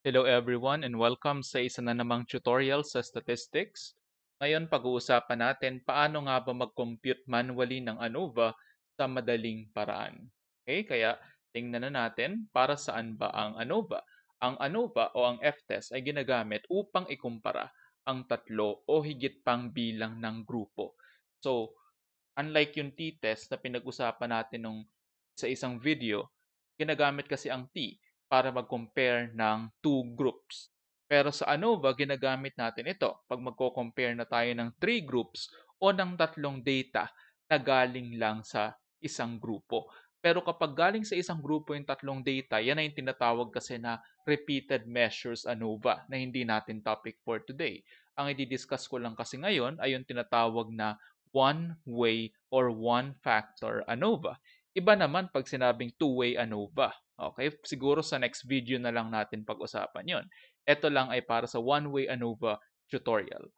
Hello everyone and welcome sa isa na namang tutorial sa statistics. Ngayon pag-uusapan natin paano nga ba mag-compute manually ng ANOVA sa madaling paraan. Okay, kaya tingnan na natin para saan ba ang ANOVA. Ang ANOVA o ang F-test ay ginagamit upang ikumpara ang tatlo o higit pang bilang ng grupo. So, unlike yung t-test na pinag-usapan natin sa isang video, ginagamit kasi ang t para mag-compare ng two groups. Pero sa ANOVA, ginagamit natin ito pag magko-compare na tayo ng three groups o ng tatlong data na galing lang sa isang grupo. Pero kapag galing sa isang grupo yung tatlong data, yan ay yung tinatawag kasi na repeated measures ANOVA na hindi natin topic for today. Ang i-discuss ko lang kasi ngayon ay yung tinatawag na one-way or one-factor ANOVA. Iba naman pag sinabing two-way ANOVA. Okay? Siguro sa next video na lang natin pag-usapan yon. Ito lang ay para sa one-way ANOVA tutorial.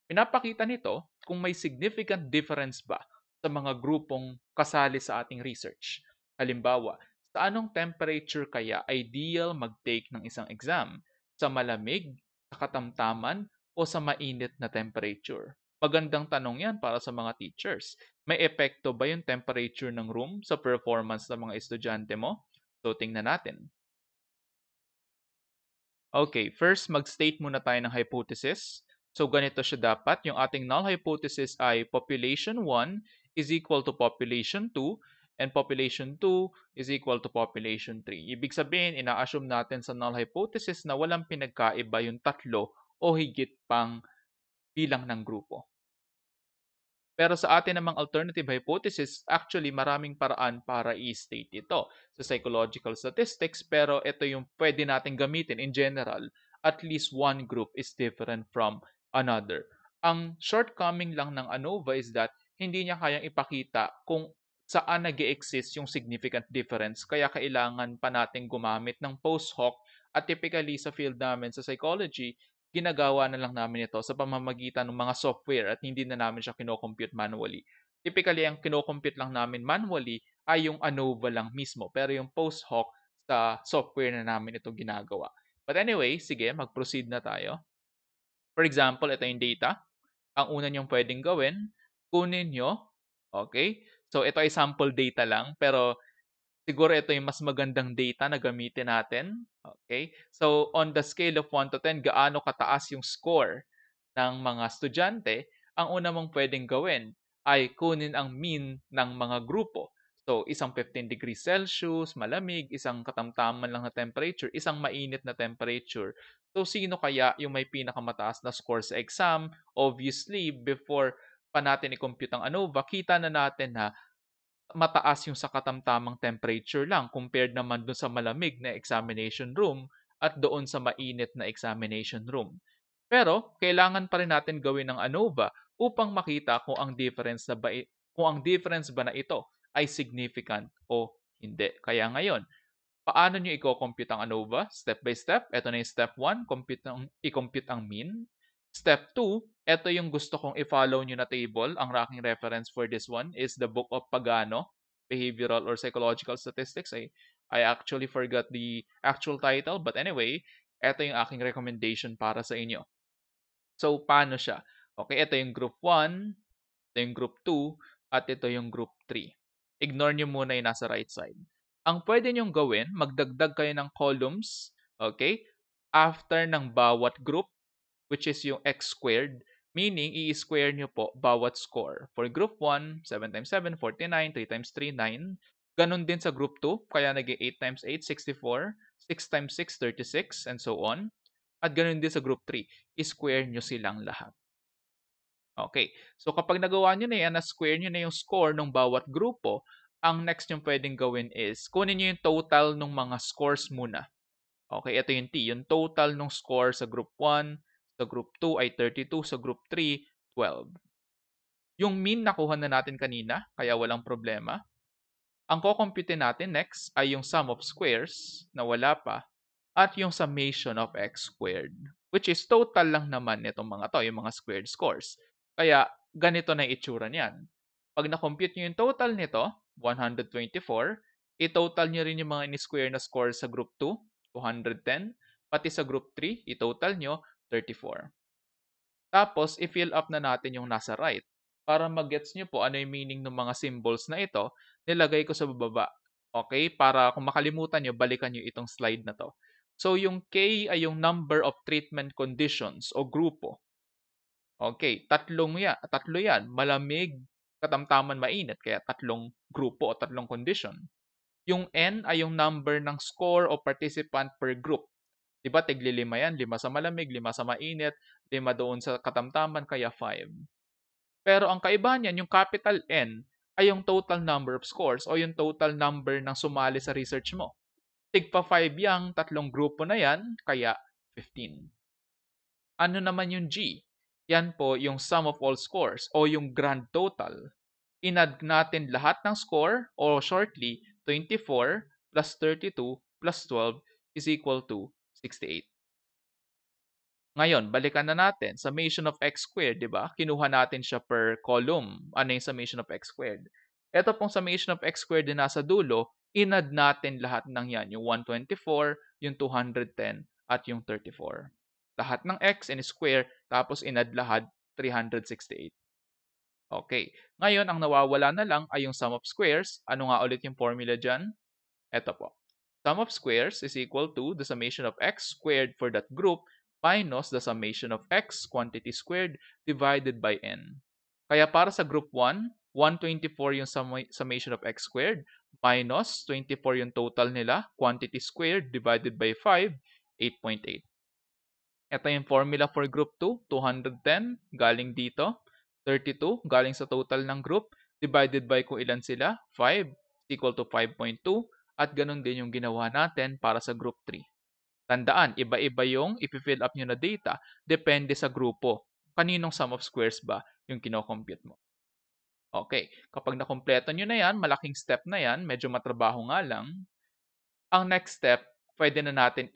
Pinapakita nito kung may significant difference ba sa mga grupong kasali sa ating research. Halimbawa, sa anong temperature kaya ideal mag-take ng isang exam? Sa malamig, sa katamtaman, o sa mainit na temperature? Magandang tanong yan para sa mga teachers. May epekto ba yung temperature ng room sa performance ng mga estudyante mo? So, tingnan natin. Okay, first mag-state muna tayo ng hypothesis. So ganito siya dapat. Yung ating null hypothesis ay population 1 is equal to population 2 and population 2 is equal to population 3. Ibig sabihin, ina-assume natin sa null hypothesis na walang pinagkaiba yung tatlo o higit pang bilang ng grupo. Pero sa atin namang alternative hypothesis, actually maraming paraan para i-state ito sa psychological statistics, pero ito yung pwede natin gamitin in general. At least one group is different from another. Ang shortcoming lang ng ANOVA is that hindi niya kayang ipakita kung saan nag exist yung significant difference. Kaya kailangan pa natin gumamit ng post hoc at typically sa field namin sa psychology, ginagawa na lang namin ito sa pamamagitan ng mga software at hindi na namin siya kino-compute manually. Typically, ang kino-compute lang namin manually ay yung ANOVA lang mismo. Pero yung post hoc sa software na namin ito ginagawa. But anyway, sige, mag-proceed na tayo. For example, ito yung data. Ang una niyong pwedeng gawin, kunin nyo, okay? So, ito ay sample data lang, pero siguro ito yung mas magandang data na gamitin natin. Okay? So, on the scale of 1 to 10, gaano kataas yung score ng mga estudyante, ang una mong pwedeng gawin ay kunin ang mean ng mga grupo. So, isang 15 degrees Celsius, malamig, isang katamtaman lang na temperature, isang mainit na temperature. So, sino kaya yung may pinakamataas na score sa exam? Obviously, before pa natin i-compute ang ANOVA, kita na natin na mataas yung sa katamtamang temperature lang compared naman dun sa malamig na examination room at doon sa mainit na examination room. Pero kailangan pa rin natin gawin ng ANOVA upang makita kung ang difference ba na ito ay significant o hindi. Kaya ngayon, paano nyo i-compute ang ANOVA? Step by step. Ito na yung step 1, i-compute ang mean. Step 2, ito yung gusto kong i-follow nyo na table. Ang aking reference for this one is the book of Pagano, Behavioral or Psychological Statistics. I actually forgot the actual title, but anyway, ito yung aking recommendation para sa inyo. So, paano siya? Okay, ito yung group 1, ito yung group 2, at ito yung group 3. Ignore nyo muna yung nasa right side. Ang pwede nyong gawin, magdagdag kayo ng columns, okay, after ng bawat group, which is yung x squared, meaning i-square nyo po bawat score. For group 1, 7 times 7, 49, 3 times 3, 9. Ganon din sa group 2, kaya naging 8 times 8, 64, 6 times 6, 36, and so on. At ganon din sa group 3, i-square nyo silang lahat. Okay. So kapag nagawa nyo na yan, na-square nyo na yung score ng bawat grupo, ang next yung pwedeng gawin is, kunin nyo yung total ng mga scores muna. Okay, ito yung T. Yung total ng score sa group 1, sa group 2 ay 32, sa group 3, 12. Yung mean nakuha na natin kanina, kaya walang problema. Ang kukumpute natin next ay yung sum of squares na wala pa at yung summation of x squared, which is total lang naman nitong mga to, yung mga squared scores. Kaya ganito na yung itsura niyan. Pag na-compute nyo yung total nito, 124, i-total nyo rin yung mga in-square na scores sa group 2, 210, Pati sa group 3, i-total nyo, 34. Tapos, i-fill up na natin yung nasa right. Para mag-gets nyo po ano yung meaning ng mga symbols na ito, nilagay ko sa bababa. Okay? Para kung makalimutan nyo, balikan nyo itong slide na to. So, yung K ay yung number of treatment conditions o grupo. Okay, tatlo yan. Malamig, katamtaman, mainit. Kaya tatlong grupo o tatlong condition. Yung N ay yung number ng score o participant per group. Diba, tigli-5 yan. 5 sa malamig, 5 sa mainit, 5 doon sa katamtaman, kaya 5. Pero ang kaibahan niyan, yung capital N ay yung total number of scores o yung total number ng sumali sa research mo. Tigpa 5 yang tatlong grupo na yan, kaya 15. Ano naman yung G? Yan po yung sum of all scores o yung grand total. Inadd natin lahat ng score o shortly, 24 plus 32 plus 12 is equal to 68. Ngayon, balikan na natin. Summation of x squared, di ba? Kinuha natin siya per column. Ano yung summation of x squared? Ito pong summation of x squared din nasa dulo, inadd natin lahat ng yan. Yung 124, yung 210, at yung 34. Lahat ng x in square, tapos inadd lahat, 368. Okay. Ngayon, ang nawawala na lang ay yung sum of squares. Ano nga ulit yung formula dyan? Ito po. Sum of squares is equal to the summation of x squared for that group minus the summation of x quantity squared divided by n. Kaya para sa group 1, 124 yung summation of x squared minus 24 yung total nila, quantity squared divided by 5, 8.8. Ito yung formula for group 2, 210 galing dito, 32 galing sa total ng group, divided by kung ilan sila, 5 is equal to 5.2, at ganun din yung ginawa natin para sa group 3. Tandaan, iba-iba yung ipi-fill up nyo na data, depende sa grupo. Kaninong sum of squares ba yung kinocompute mo? Okay, kapag nakompleto nyo na yan, malaking step na yan, medyo matrabaho nga lang. Ang next step, pwede na natin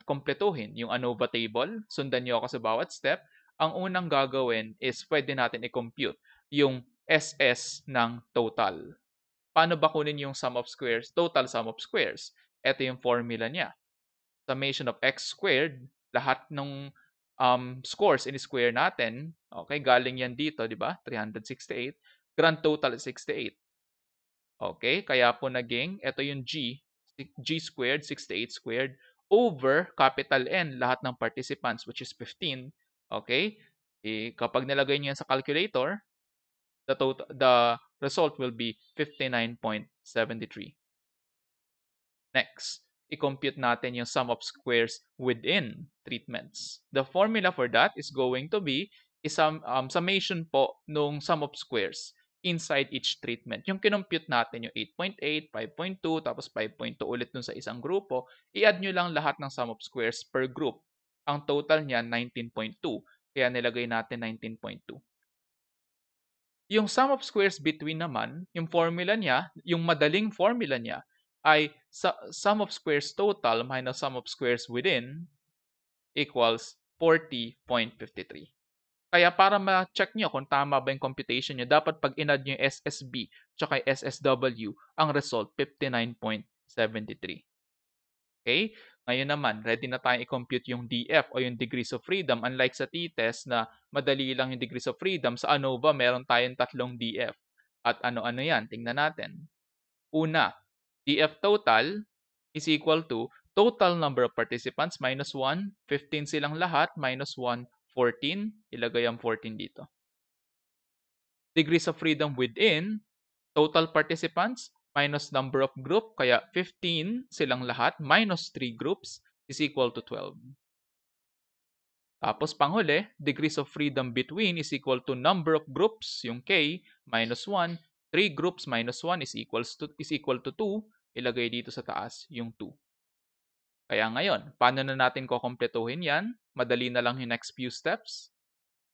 kompletuhin yung ANOVA table. Sundan nyo ako sa bawat step. Ang unang gagawin is pwede natin i-compute yung SS ng total. Paano ba kunin yung sum of squares, total sum of squares? Ito yung formula niya. Summation of x squared, lahat ng scores in square natin, okay, galing yan dito, di ba? 368. Grand total is 68. Okay, kaya po naging, ito yung G squared, 68 squared, over capital N, lahat ng participants, which is 15. Okay, kapag nilagay niyo yan sa calculator, the result will be 59.73. Next, i-compute natin yung sum of squares within treatments. The formula for that is going to be summation po nung sum of squares inside each treatment. Yung kinompute natin yung 8.8, 5.2, tapos 5.2 ulit dun sa isang grupo, i-add nyo lang lahat ng sum of squares per group. Ang total niya, 19.2. Kaya nilagay natin 19.2. Yung sum of squares between naman, yung formula niya, yung madaling formula niya, ay sum of squares total minus sum of squares within equals 40.53. Kaya para ma-check nyo kung tama ba yung computation nyo, dapat pag in-add nyo yung SSB tsaka yung SSW, ang result 59.73. Okay? Ngayon naman, ready na tayong i-compute yung DF o yung degrees of freedom. Unlike sa t-test na madali lang yung degrees of freedom, sa ANOVA meron tayong tatlong DF. At ano-ano yan? Tingnan natin. Una, DF total is equal to total number of participants minus 1, 15 silang lahat, minus 1, 14. Ilagay ang 14 dito. Degrees of freedom within, total participants minus number of group, kaya 15 silang lahat, minus 3 groups is equal to 12. Tapos panghuli, degrees of freedom between is equal to number of groups, yung K, minus 1. 3 groups minus 1 is equal to 2. Ilagay dito sa taas yung 2. Kaya ngayon, paano na natin kukumpletuhin yan? Madali na lang yung next few steps.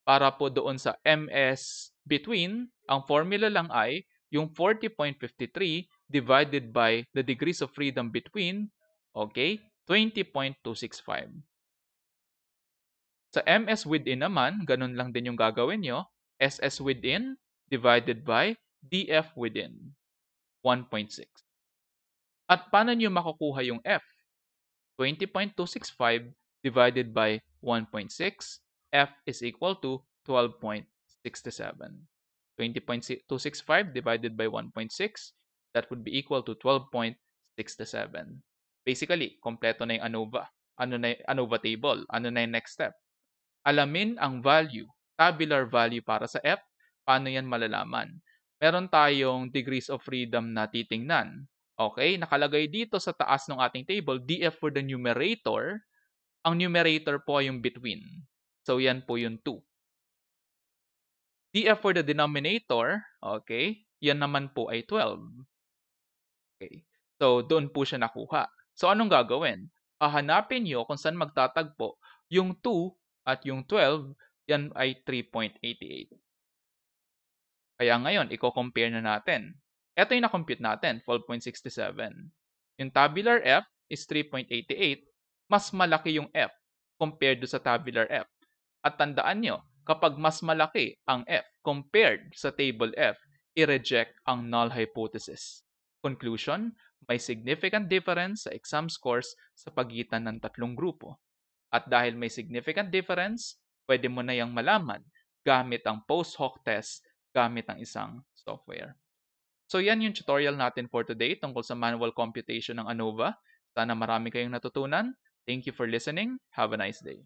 Para po doon sa MS between, ang formula lang ay yung 40.53 divided by the degrees of freedom between, okay, 20.265. Sa MS within naman, ganun lang din yung gagawin nyo. SS within divided by DF within, 1.6. At paano nyo makukuha yung F? 20.265 divided by 1.6, F is equal to 12.67. 20.265 divided by 1.6, that would be equal to 12.67. Basically, kompleto na yung ANOVA. Ano na yung ANOVA table? Ano na yung next step? Alamin ang value, tabular value para sa F. Paano yan malalaman? Meron tayong degrees of freedom na titingnan. Okay, nakalagay dito sa taas ng ating table, DF for the numerator. Ang numerator po ay yung between. So, yan po yung 2. DF for the denominator, okay, yan naman po ay 12. Okay, so doon po siya nakuha. So, anong gagawin? Hahanapin nyo kung saan magtatagpo yung 2 at yung 12, yan ay 3.88. Kaya ngayon, i-compare na natin. Ito yung na-compute natin, 12.67. Yung tabular F is 3.88. Mas malaki yung F compared do sa tabular F. At tandaan nyo, kapag mas malaki ang F compared sa table F, i-reject ang null hypothesis. Conclusion, may significant difference sa exam scores sa pagitan ng tatlong grupo. At dahil may significant difference, pwede mo na yang malaman gamit ang post hoc test gamit ang isang software. So yan yung tutorial natin for today tungkol sa manual computation ng ANOVA. Sana marami kayong natutunan. Thank you for listening. Have a nice day.